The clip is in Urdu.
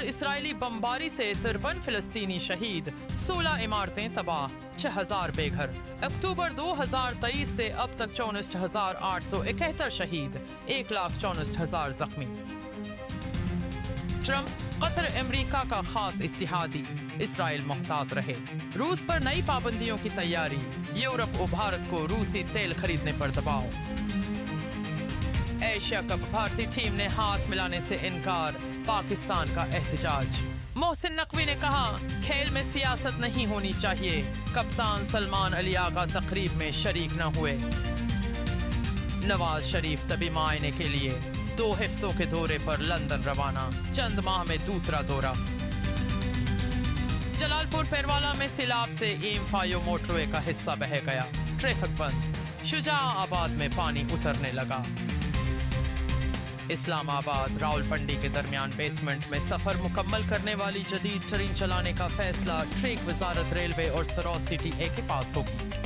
اسرائیلی بمباری سے 53 فلسطینی شہید، 16 عمارتیں تباہ، 6000 بے گھر۔ اکتوبر 2023 سے اب تک 64,871 شہید، 1,64,000 زخمی۔ ٹرمپ: قطر امریکہ کا خاص اتحادی، اسرائیل محتاط رہے۔ روس پر نئی پابندیوں کی تیاری، یورپ و بھارت کو روسی تیل خریدنے پر دباؤ۔ ایشیا کپ بھارتی ٹیم نے ہاتھ ملانے سے انکار، پاکستان کا احتجاج۔ محسن نقوی نے کہا، کھیل میں سیاست نہیں ہونی چاہیے۔ کپتان سلمان علی آغا تقریب میں شریک نہ ہوئے۔ نواز شریف طبی معائنے کے لیے 2 ہفتوں کے دورے پر لندن روانہ، چند ماہ میں دوسرا دورہ۔ جلال پور پیروالا میں سیلاب سے ایم-5 موٹر وے کا حصہ بہہ گیا، ٹریفک بند۔ شجاع آباد میں پانی اترنے لگا۔ اسلام آباد راولپنڈی کے درمیان بیسمنٹ میں سفر مکمل کرنے والی جدید ٹرین چلانے کا فیصلہ ٹریک وزارت ریلوے اور سروس سٹی اے کے پاس ہوگی۔